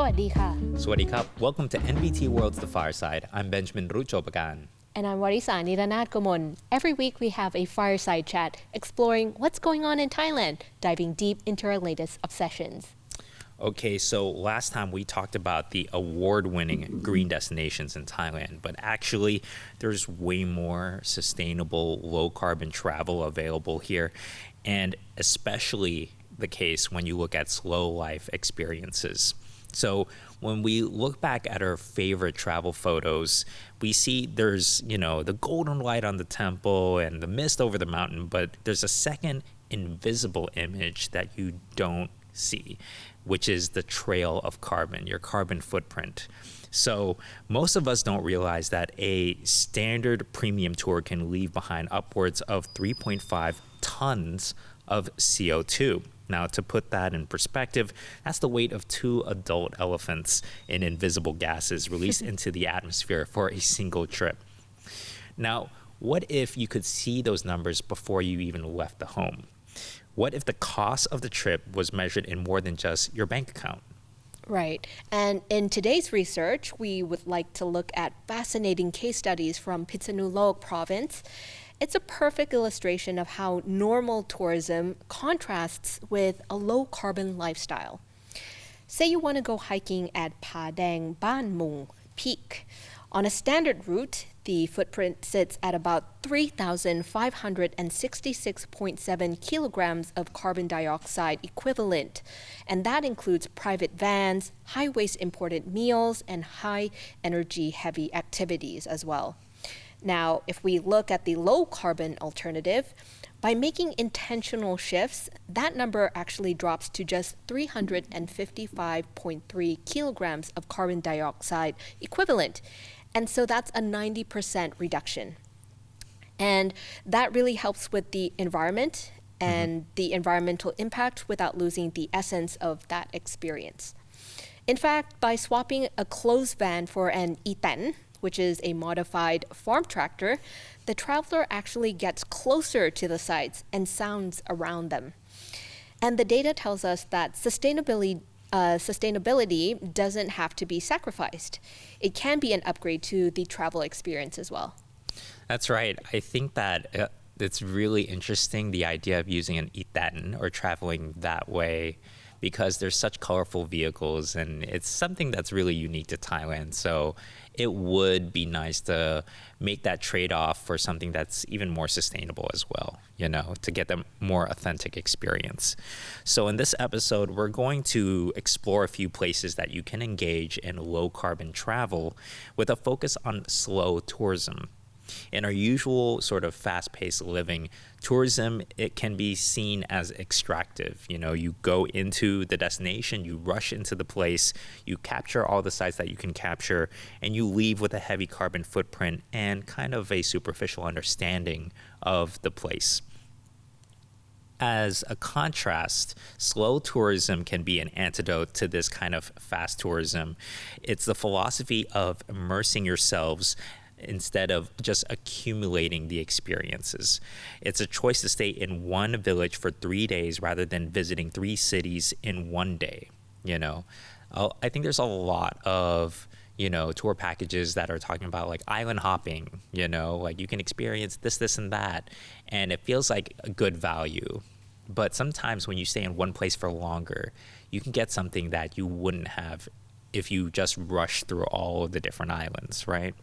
วัสดีค่ะ สวัสดีครับ Welcome to NBT World's The Fireside. I'm Benjamin Ruchopagan. And I'm Warisa Niranat Gomon. Every week we have a fireside chat exploring what's going on in Thailand, diving deep into our latest obsessions. Okay, so last time we talked about the award-winning green destinations in Thailand, but actually there's way more sustainable low-carbon travel available here, and especially the case when you look at slow life experiences. So when we look back at our favorite travel photos, we see there's, the golden light on the temple and the mist over the mountain, but there's a second invisible image that you don't see, which is the trail of carbon, your carbon footprint. So most of us don't realize that a standard premium tour can leave behind upwards of 3.5 tons of CO2. Now, to put that in perspective, that's the weight of 2 adult elephants in invisible gases released into the atmosphere for a single trip. Now, what if you could see those numbers before you even left the home? What if the cost of the trip was measured in more than just your bank account? Right. And in today's research, we would like to look at fascinating case studies from Pitsanulok province. It's a perfect illustration of how normal tourism contrasts with a low-carbon lifestyle. Say you want to go hiking at Pa Dang Ban Mung Peak. On a standard route, the footprint sits at about 3,566.7 kilograms of carbon dioxide equivalent, and that includes private vans, high-waste imported meals, and high-energy heavy activities as well. Now, if we look at the low-carbon alternative, by making intentional shifts, that number actually drops to just 355.3 kilograms of carbon dioxide equivalent. And so that's a 90% reduction. And that really helps with the environment and the environmental impact without losing the essence of that experience. In fact, by swapping a closed van for an iten, which is a modified farm tractor, the traveler actually gets closer to the sites and sounds around them. And the data tells us that sustainability doesn't have to be sacrificed. It can be an upgrade to the travel experience as well. That's right. I think that it's really interesting, the idea of using an iten or traveling that way, because there's such colorful vehicles and it's something that's really unique to Thailand. So it would be nice to make that trade-off for something that's even more sustainable as well, to get the more authentic experience. So in this episode, we're going to explore a few places that you can engage in low-carbon travel with a focus on slow tourism. In our usual sort of fast-paced living, tourism, it can be seen as extractive. You go into the destination, you rush into the place, you capture all the sites that you can capture, and you leave with a heavy carbon footprint and kind of a superficial understanding of the place. As a contrast, slow tourism can be an antidote to this kind of fast tourism. It's the philosophy of immersing yourselves instead of just accumulating the experiences. It's a choice to stay in one village for 3 days rather than visiting 3 cities in one day. I think there's a lot of tour packages that are talking about like island hopping, like you can experience this and that, and it feels like a good value. But sometimes when you stay in one place for longer, you can get something that you wouldn't have if you just rush through all of the different islands, right?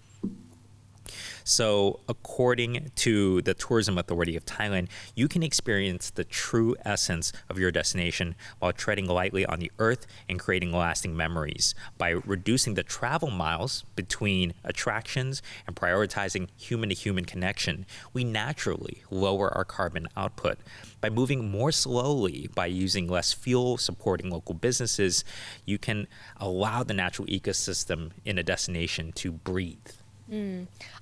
So according to the Tourism Authority of Thailand, you can experience the true essence of your destination while treading lightly on the earth and creating lasting memories by reducing the travel miles between attractions and prioritizing human-to-human connection. We naturally lower our carbon output. By moving more slowly, by using less fuel, supporting local businesses, you can allow the natural ecosystem in a destination to breathe.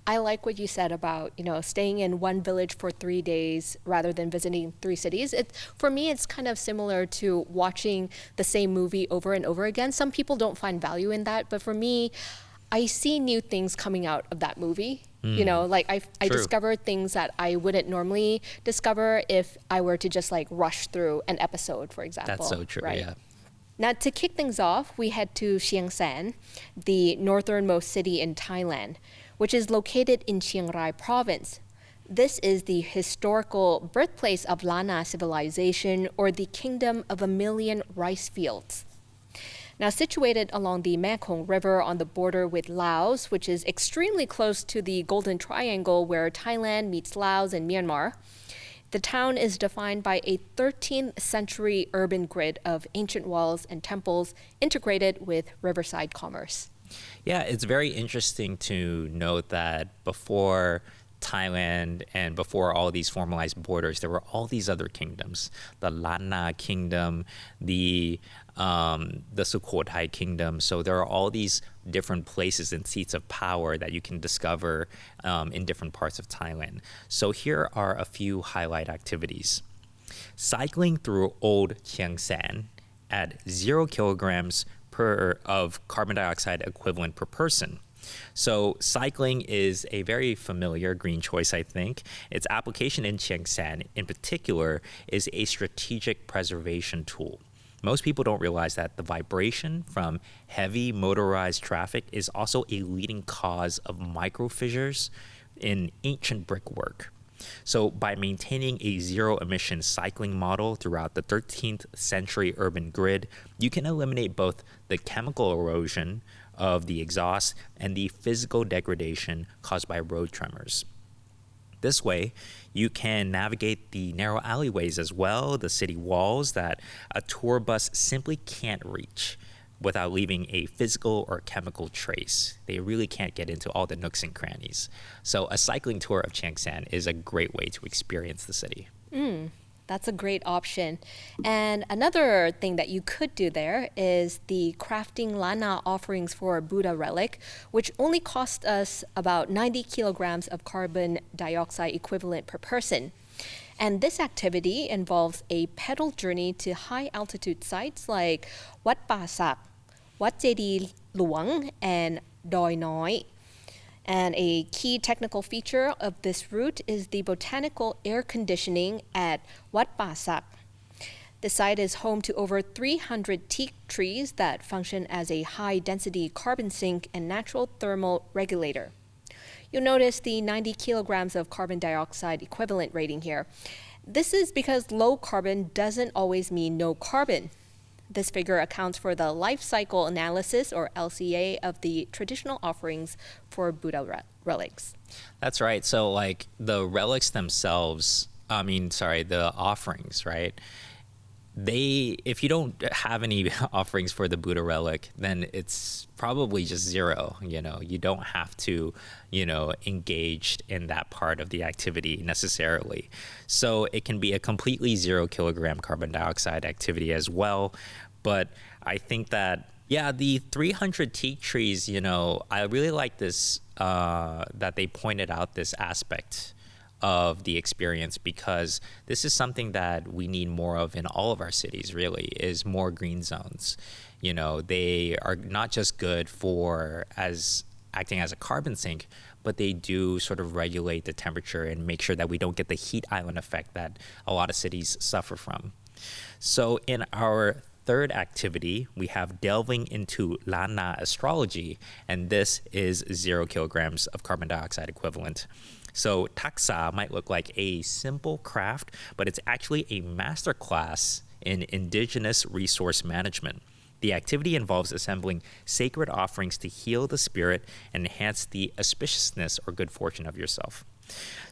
I like what you said about, staying in one village for 3 days rather than visiting 3 cities. For me, it's kind of similar to watching the same movie over and over again. Some people don't find value in that, but for me, I see new things coming out of that movie. Like I discovered things that I wouldn't normally discover if I were to just like rush through an episode, for example. That's so true, right? yeah. Now, to kick things off, we head to Chiang Saen, the northernmost city in Thailand, which is located in Chiang Rai province. This is the historical birthplace of Lana civilization, or the kingdom of a million rice fields. Now, situated along the Mekong River on the border with Laos, which is extremely close to the Golden Triangle where Thailand meets Laos and Myanmar, the town is defined by a 13th century urban grid of ancient walls and temples integrated with riverside commerce. Yeah, it's very interesting to note that before Thailand and before all these formalized borders, there were all these other kingdoms: the Lana kingdom, the Sukhothai kingdom. So there are all these different places and seats of power that you can discover in different parts of Thailand. So here are a few highlight activities. Cycling through old Chiang Saen at 0 kilograms of carbon dioxide equivalent per person. So cycling is a very familiar green choice, I think. Its application in Chiang Saen, in particular, is a strategic preservation tool. Most people don't realize that the vibration from heavy motorized traffic is also a leading cause of microfissures in ancient brickwork. So by maintaining a zero-emission cycling model throughout the 13th century urban grid, you can eliminate both the chemical erosion of the exhaust and the physical degradation caused by road tremors. This way, you can navigate the narrow alleyways as well, the city walls that a tour bus simply can't reach without leaving a physical or chemical trace. They really can't get into all the nooks and crannies. So a cycling tour of Chiang Saen is a great way to experience the city. That's a great option. And another thing that you could do there is the crafting Lana offerings for a Buddha relic, which only cost us about 90 kilograms of carbon dioxide equivalent per person. And this activity involves a pedal journey to high altitude sites like Wat Pa Sak, Wat Jedi Luang, and Doi Noi. And a key technical feature of this route is the botanical air conditioning at Wat Pa Sak. The site is home to over 300 teak trees that function as a high-density carbon sink and natural thermal regulator. You'll notice the 90 kilograms of carbon dioxide equivalent rating here. This is because low carbon doesn't always mean no carbon. This figure accounts for the life cycle analysis, or LCA, of the traditional offerings for Buddha relics. That's right. So like the relics themselves, the offerings, right? If you don't have any offerings for the Buddha relic, then it's probably just zero. You don't have to, engage in that part of the activity necessarily. So it can be a completely 0 kilogram carbon dioxide activity as well. But I think that, the 300 teak trees, I really like this, that they pointed out this aspect of the experience, because this is something that we need more of in all of our cities, really, is more green zones. They are not just good for acting as a carbon sink, but they do sort of regulate the temperature and make sure that we don't get the heat island effect that a lot of cities suffer from. So in our third activity, we have delving into Lana astrology, and this is 0 kilograms of carbon dioxide equivalent. So taksa might look like a simple craft, but it's actually a master class in indigenous resource management. The activity involves assembling sacred offerings to heal the spirit and enhance the auspiciousness or good fortune of yourself.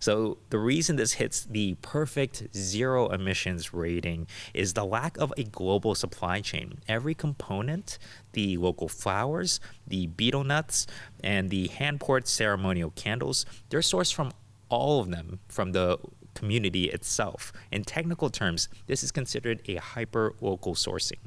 So the reason this hits the perfect zero emissions rating is the lack of a global supply chain. Every component, the local flowers, the betel nuts, and the hand-poured ceremonial candles, they're sourced from all of them from the community itself. In technical terms, this is considered a hyper-local sourcing.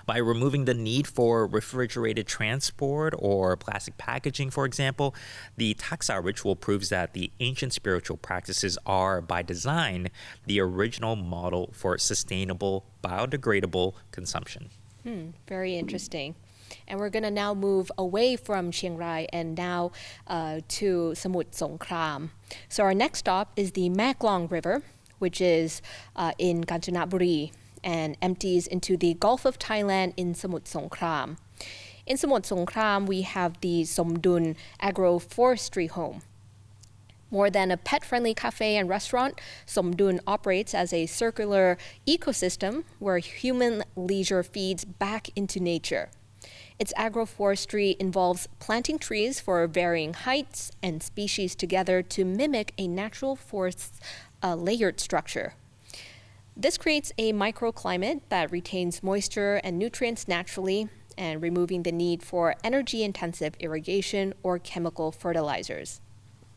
By removing the need for refrigerated transport or plastic packaging, for example, the taksa ritual proves that the ancient spiritual practices are, by design, the original model for sustainable, biodegradable consumption. Very interesting. And we're going to now move away from Chiang Rai and now to Samut Songkhram. So our next stop is the Mae Klong River, which is in Kanchanaburi. and empties into the Gulf of Thailand in Samut Songkhram. In Samut Songkhram, we have the Somdun agroforestry home. More than a pet-friendly cafe and restaurant, Somdun operates as a circular ecosystem where human leisure feeds back into nature. Its agroforestry involves planting trees for varying heights and species together to mimic a natural forest's layered structure. This creates a microclimate that retains moisture and nutrients naturally and removing the need for energy-intensive irrigation or chemical fertilizers.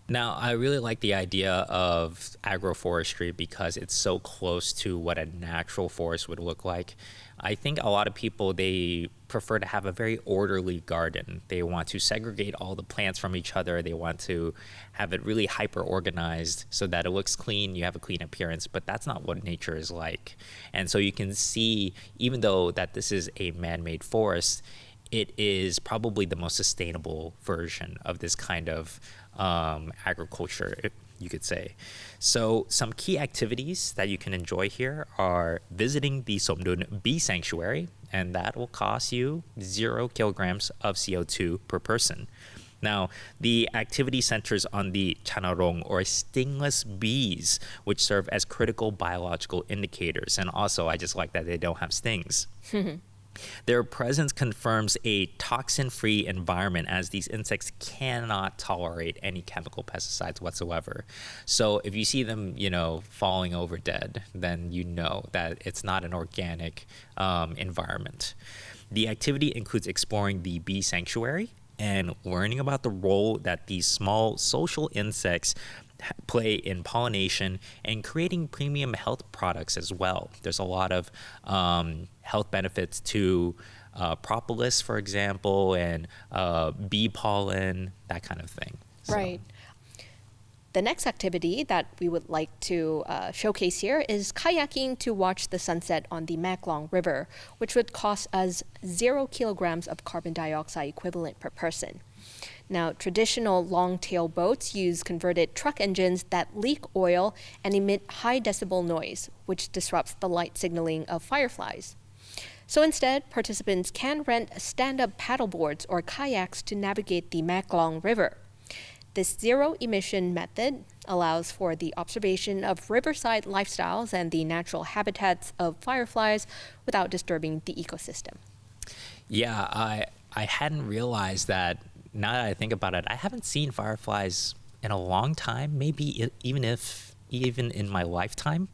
Now, I really like the idea of agroforestry because it's so close to what a natural forest would look like. I think a lot of people, they prefer to have a very orderly garden. They want to segregate all the plants from each other. They want to have it really hyper organized so that it looks clean, you have a clean appearance, but that's not what nature is like. And so you can see, even though that this is a man-made forest, it is probably the most sustainable version of this kind of agriculture, you could say. So some key activities that you can enjoy here are visiting the Somdun Bee Sanctuary, and that will cost you 0 kilograms of CO2 per person. Now, the activity centers on the chanarong, or stingless bees, which serve as critical biological indicators. And also, I just like that they don't have stings. Their presence confirms a toxin-free environment as these insects cannot tolerate any chemical pesticides whatsoever. So if you see them, falling over dead, then you know that it's not an organic environment. The activity includes exploring the bee sanctuary and learning about the role that these small social insects play in pollination and creating premium health products as well. There's a lot of health benefits to propolis, for example, and bee pollen, that kind of thing. Right. The next activity that we would like to showcase here is kayaking to watch the sunset on the Klong River, which would cost us 0 kilograms of carbon dioxide equivalent per person. Now, traditional long-tail boats use converted truck engines that leak oil and emit high decibel noise, which disrupts the light signaling of fireflies. So instead, participants can rent stand-up paddleboards or kayaks to navigate the Klong River. This zero-emission method allows for the observation of riverside lifestyles and the natural habitats of fireflies without disturbing the ecosystem. Yeah, I hadn't realized that. Now that I think about it, I haven't seen fireflies in a long time, maybe even in my lifetime.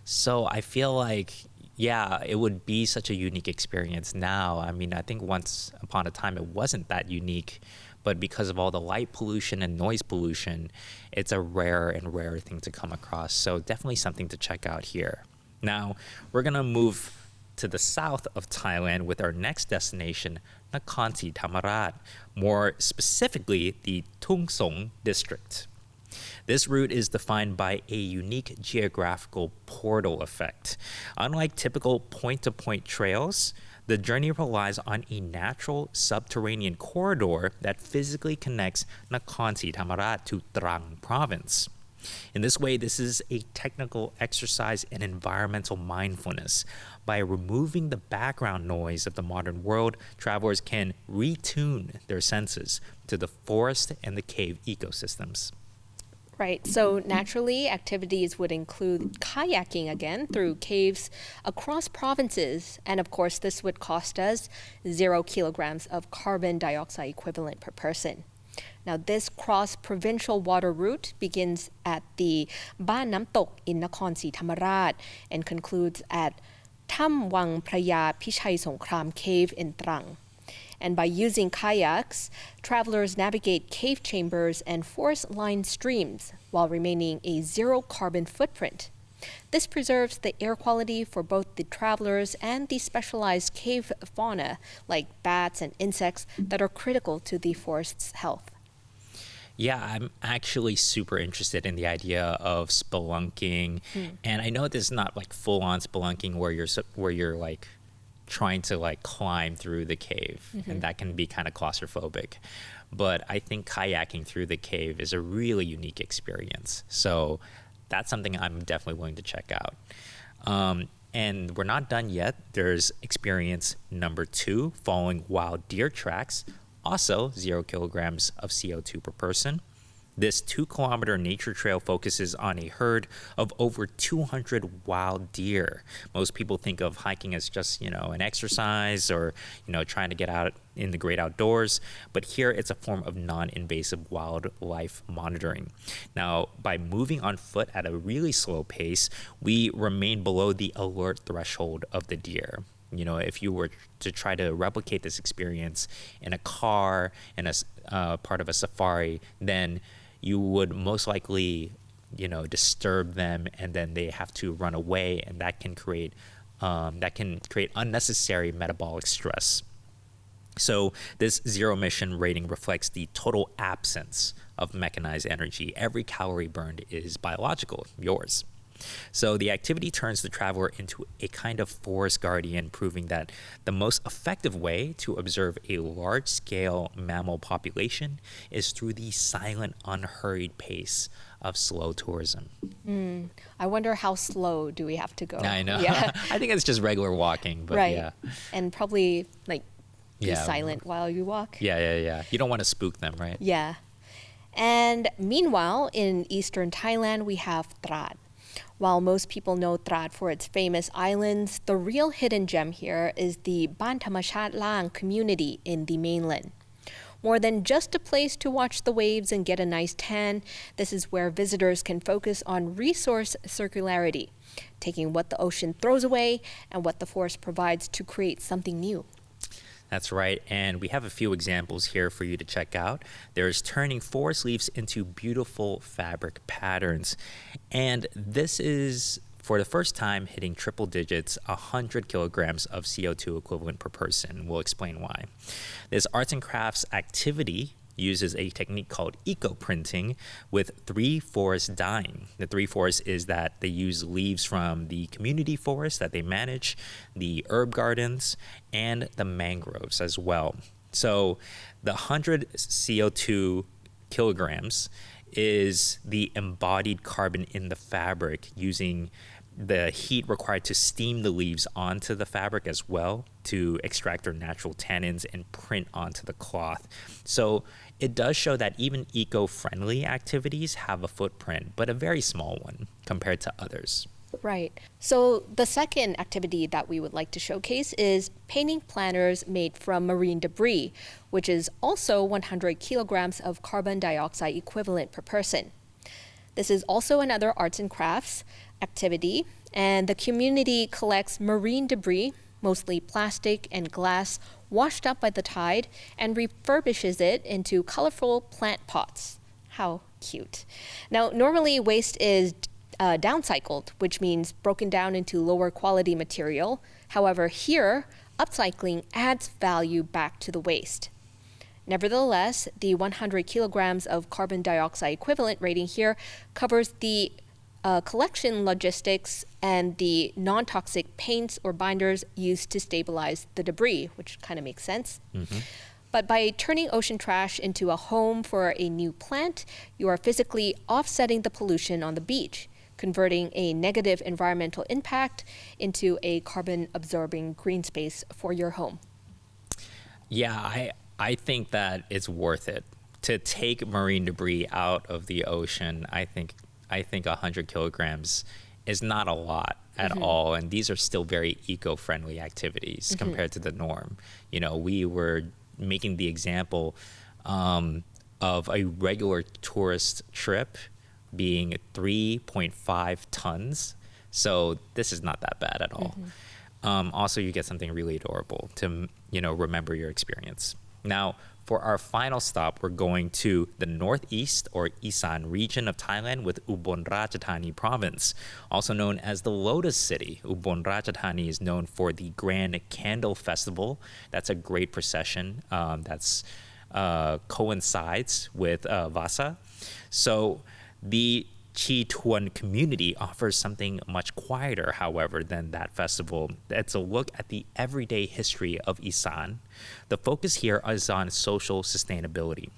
So I feel like, it would be such a unique experience now. I mean, I think once upon a time it wasn't that unique, but because of all the light pollution and noise pollution, it's a rarer and rarer thing to come across. So definitely something to check out here. Now, we're going to move to the south of Thailand with our next destination, Nakhon Si Thammarat, more specifically the Tung Song district. This route is defined by a unique geographical portal effect. Unlike typical point-to-point trails, the journey relies on a natural subterranean corridor that physically connects Nakhon Si Thammarat to Trang province. In this way, this is a technical exercise in environmental mindfulness. By removing the background noise of the modern world, travelers can retune their senses to the forest and the cave ecosystems. Right. So naturally, activities would include kayaking again through caves across provinces. And of course, this would cost us 0 kilograms of carbon dioxide equivalent per person. Now, this cross-provincial water route begins at the Ba Nam Tok in Nakhon Si Thammarat and concludes at Tham Wang Praya Pichai Songkram Cave in Trang. And by using kayaks, travelers navigate cave chambers and forest-lined streams while remaining a zero-carbon footprint. This preserves the air quality for both the travelers and the specialized cave fauna like bats and insects that are critical to the forest's health. Yeah, I'm actually super interested in the idea of spelunking. And I know this is not like full-on spelunking where you're like trying to like climb through the cave, and that can be kind of claustrophobic. But I think kayaking through the cave is a really unique experience. So that's something I'm definitely willing to check out. And we're not done yet. There's experience number 2, following wild deer tracks, also 0 kilograms of CO2 per person. This 2-kilometer nature trail focuses on a herd of over 200 wild deer. Most people think of hiking as just, an exercise or, trying to get out in the great outdoors. But here it's a form of non-invasive wildlife monitoring. Now, by moving on foot at a really slow pace, we remain below the alert threshold of the deer. If you were to try to replicate this experience in a car, in a part of a safari, then you would most likely, disturb them, and then they have to run away, and that can create unnecessary metabolic stress. So this zero emission rating reflects the total absence of mechanized energy. Every calorie burned is biological, yours. So the activity turns the traveler into a kind of forest guardian, proving that the most effective way to observe a large-scale mammal population is through the silent, unhurried pace of slow tourism. I wonder how slow do we have to go? I know. Yeah. I think it's just regular walking, but right. yeah. And probably be silent while you walk. Yeah. You don't want to spook them, right? Yeah. And meanwhile, in eastern Thailand, we have Trat. While most people know Trat for its famous islands, the real hidden gem here is the Ban Thamachat Lang community in the mainland. More than just a place to watch the waves and get a nice tan, this is where visitors can focus on resource circularity, taking what the ocean throws away and what the forest provides to create something new. That's right, and we have a few examples here for you to check out. There's turning forest leaves into beautiful fabric patterns, and this is, for the first time, hitting triple digits, 100 kilograms of CO2 equivalent per person. We'll explain why. This arts and crafts activity uses a technique called eco-printing with 3-forest dyeing. The 3-forest is that they use leaves from the community forest that they manage, the herb gardens, and the mangroves as well. So the 100 CO2 kilograms is the embodied carbon in the fabric, using the heat required to steam the leaves onto the fabric as well to extract their natural tannins and print onto the cloth. So it does show that even eco-friendly activities have a footprint, but a very small one compared to others. Right. So the second activity that we would like to showcase is painting planters made from marine debris, which is also 100 kilograms of carbon dioxide equivalent per person. This is also another arts and crafts activity, and the community collects marine debris, mostly plastic and glass, washed up by the tide, and refurbishes it into colorful plant pots. How cute. Now, normally waste is downcycled, which means broken down into lower quality material. However, here, upcycling adds value back to the waste. Nevertheless, the 100 kilograms of carbon dioxide equivalent rating here covers the collection logistics and the non-toxic paints or binders used to stabilize the debris, which kind of makes sense. Mm-hmm. But by turning ocean trash into a home for a new plant, you are physically offsetting the pollution on the beach, converting a negative environmental impact into a carbon-absorbing green space for your home. Yeah, I think that it's worth it to take marine debris out of the ocean. I think 100 kilograms is not a lot at all, and these are still very eco-friendly activities compared to the norm. We were making the example of a regular tourist trip being 3.5 tons, so this is not that bad at all. Also, you get something really adorable to remember your experience. Now, for our final stop, we're going to the northeast or Isan region of Thailand with Ubon Ratchathani province, also known as the Lotus City. Ubon Ratchathani is known for the Grand Candle Festival. That's a great procession that's coincides with Vasa. So the Chi Tuan community offers something much quieter, however, than that festival. It's a look at the everyday history of Isan. The focus here is on social sustainability.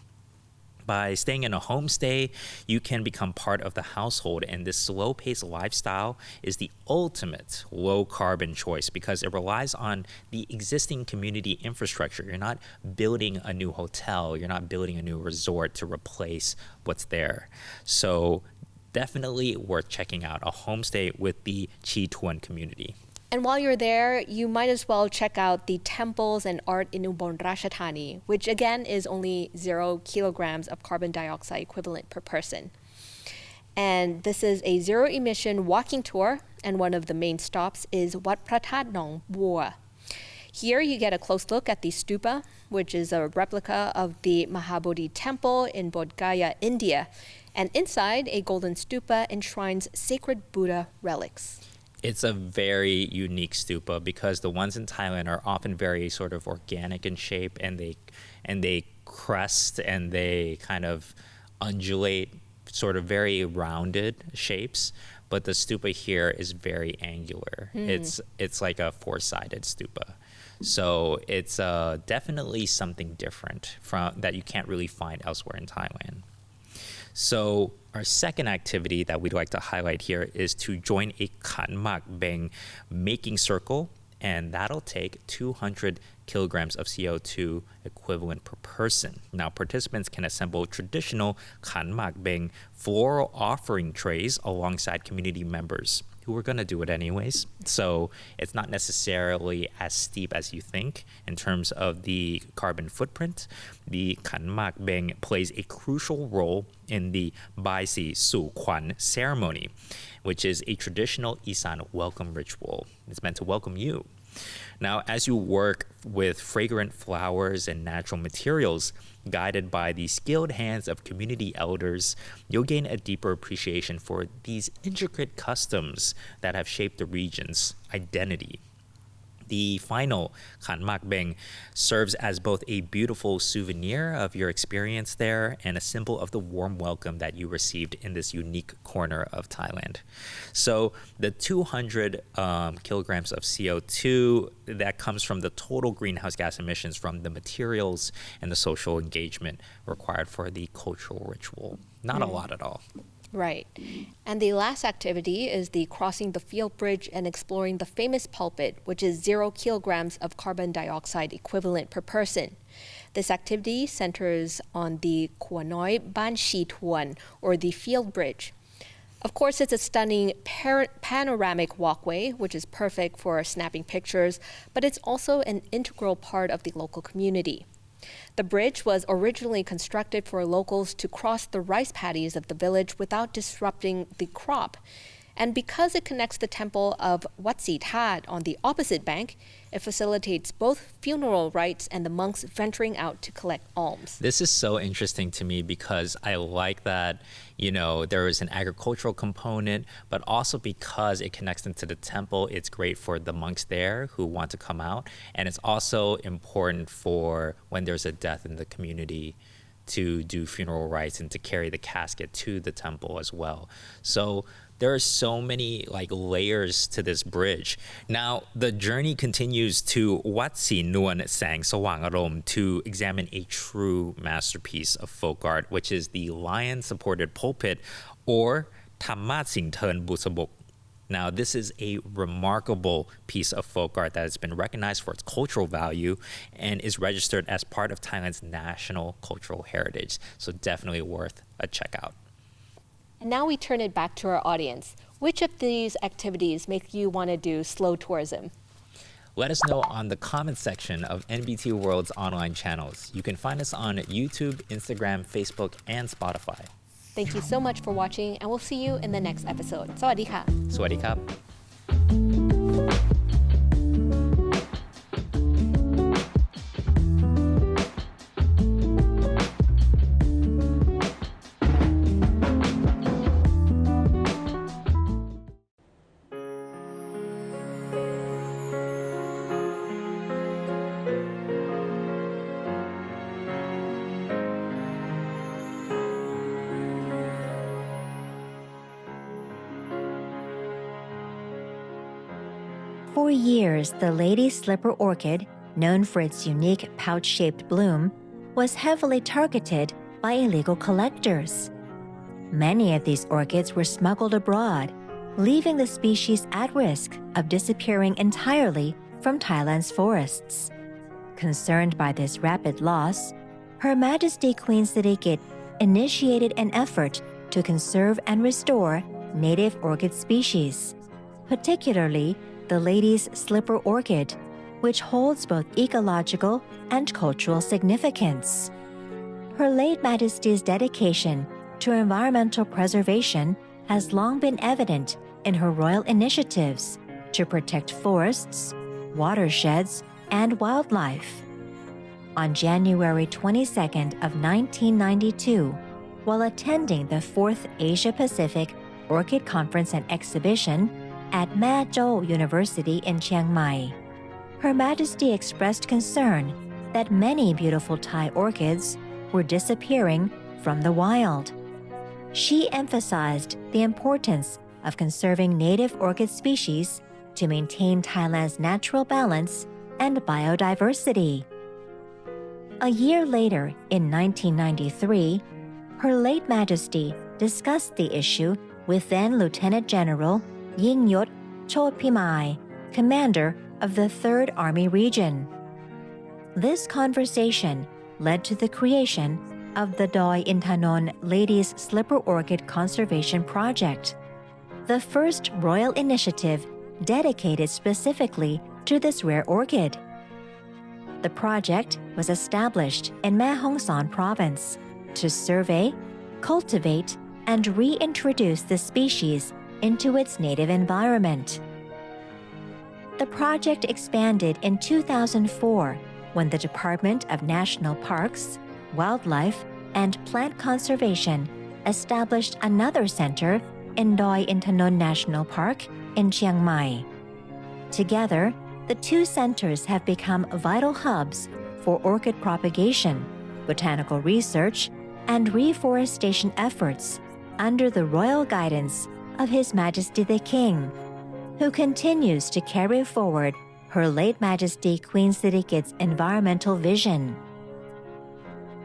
By staying in a homestay, you can become part of the household, and this slow-paced lifestyle is the ultimate low-carbon choice because it relies on the existing community infrastructure. You're not building a new hotel, you're not building a new resort to replace what's there. So definitely worth checking out a homestay with the Chi Tuan community. And while you're there, you might as well check out the temples and art in Ubon Ratchathani, which again is only 0 kilograms of carbon dioxide equivalent per person. And this is a zero emission walking tour, and one of the main stops is Wat Prathat Nong Bua. Here you get a close look at the stupa, which is a replica of the Mahabodhi temple in Bodh Gaya, India. And inside, a golden stupa enshrines sacred Buddha relics. It's a very unique stupa because the ones in Thailand are often very sort of organic in shape, and they crest and they kind of undulate, sort of very rounded shapes. But the stupa here is very angular. It's like a four-sided stupa. So it's definitely something different from that you can't really find elsewhere in Thailand. So our second activity that we'd like to highlight here is to join a Khan Mak Beng making circle, and that'll take 200 kilograms of CO2 equivalent per person. Now, participants can assemble traditional Khan Mak Beng floral offering trays alongside community members who are going to do it anyways. So it's not necessarily as steep as you think in terms of the carbon footprint. The Khan Mak Beng plays a crucial role in the Bai Si Su Kwan ceremony, which is a traditional Isan welcome ritual. It's meant to welcome you. Now, as you work with fragrant flowers and natural materials, guided by the skilled hands of community elders, you'll gain a deeper appreciation for these intricate customs that have shaped the region's identity. The final Khan Mak Beng serves as both a beautiful souvenir of your experience there and a symbol of the warm welcome that you received in this unique corner of Thailand. So the 200 kilograms of CO2 that comes from the total greenhouse gas emissions from the materials and the social engagement required for the cultural ritual. Not a lot at all. Right. And the last activity is the crossing the field bridge and exploring the famous pulpit, which is 0 kilograms of carbon dioxide equivalent per person. This activity centers on the Khua Noi Ban Shi Tuan, or the field bridge. Of course, it's a stunning panoramic walkway, which is perfect for snapping pictures, but it's also an integral part of the local community. The bridge was originally constructed for locals to cross the rice paddies of the village without disrupting the crop. And because it connects the temple of Wat Si That on the opposite bank, it facilitates both funeral rites and the monks venturing out to collect alms. This is so interesting to me because I like that, there is an agricultural component, but also because it connects into the temple, it's great for the monks there who want to come out. And it's also important for when there's a death in the community to do funeral rites and to carry the casket to the temple as well. So there are so many layers to this bridge. Now, the journey continues to Wat Si Nuan Sang Sawang Arom to examine a true masterpiece of folk art, which is the lion-supported pulpit, or Thammat Sing Thern Busabuk. Now, this is a remarkable piece of folk art that has been recognized for its cultural value and is registered as part of Thailand's national cultural heritage. So definitely worth a check out. And now we turn it back to our audience. Which of these activities make you want to do slow tourism? Let us know on the comment section of NBT World's online channels. You can find us on YouTube, Instagram, Facebook, and Spotify. Thank you so much for watching, and we'll see you in the next episode. สวัสดีค่ะ สวัสดีครับ For years, the lady slipper orchid, known for its unique pouch-shaped bloom, was heavily targeted by illegal collectors. Many of these orchids were smuggled abroad, leaving the species at risk of disappearing entirely from Thailand's forests. Concerned by this rapid loss, Her Majesty Queen Sirikit initiated an effort to conserve and restore native orchid species, particularly the lady's slipper orchid, which holds both ecological and cultural significance. Her late Majesty's dedication to environmental preservation has long been evident in her royal initiatives to protect forests, watersheds, and wildlife. On January 22nd of 1992, while attending the 4th Asia-Pacific Orchid Conference and Exhibition at Ma Zhou University in Chiang Mai, Her Majesty expressed concern that many beautiful Thai orchids were disappearing from the wild. She emphasized the importance of conserving native orchid species to maintain Thailand's natural balance and biodiversity. A year later, in 1993, Her late Majesty discussed the issue with then Lieutenant General Yingyot Chodpimai, commander of the 3rd Army Region. This conversation led to the creation of the Doi Intanon Ladies Slipper Orchid Conservation Project, the first royal initiative dedicated specifically to this rare orchid. The project was established in Mae Hong Son Province to survey, cultivate, and reintroduce the species into its native environment. The project expanded in 2004 when the Department of National Parks, Wildlife, and Plant Conservation established another center in Doi Intanon National Park in Chiang Mai. Together, the two centers have become vital hubs for orchid propagation, botanical research, and reforestation efforts under the royal guidance of His Majesty the King, who continues to carry forward Her late Majesty Queen Sirikit's environmental vision.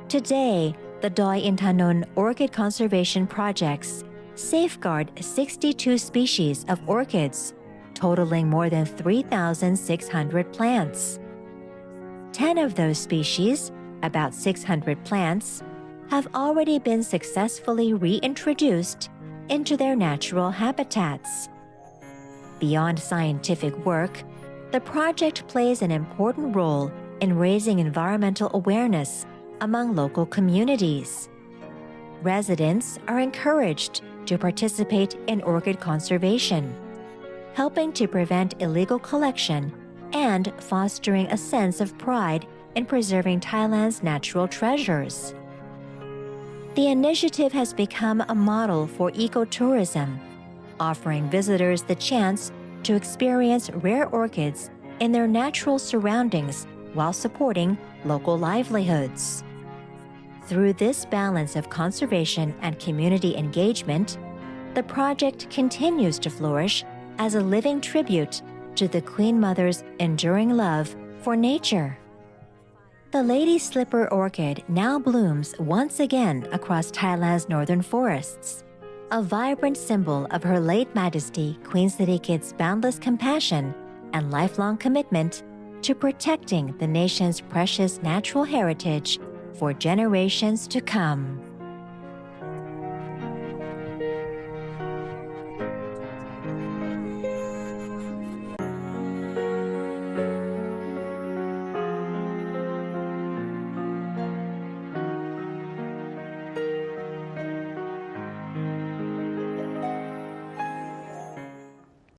Today, the Doi Intanon Orchid Conservation Projects safeguard 62 species of orchids, totaling more than 3,600 plants. 10 of those species, about 600 plants, have already been successfully reintroduced into their natural habitats. Beyond scientific work, the project plays an important role in raising environmental awareness among local communities. Residents are encouraged to participate in orchid conservation, helping to prevent illegal collection and fostering a sense of pride in preserving Thailand's natural treasures. The initiative has become a model for ecotourism, offering visitors the chance to experience rare orchids in their natural surroundings while supporting local livelihoods. Through this balance of conservation and community engagement, the project continues to flourish as a living tribute to the Queen Mother's enduring love for nature. The Lady Slipper Orchid now blooms once again across Thailand's northern forests, a vibrant symbol of Her late Majesty Queen Sirikit's boundless compassion and lifelong commitment to protecting the nation's precious natural heritage for generations to come.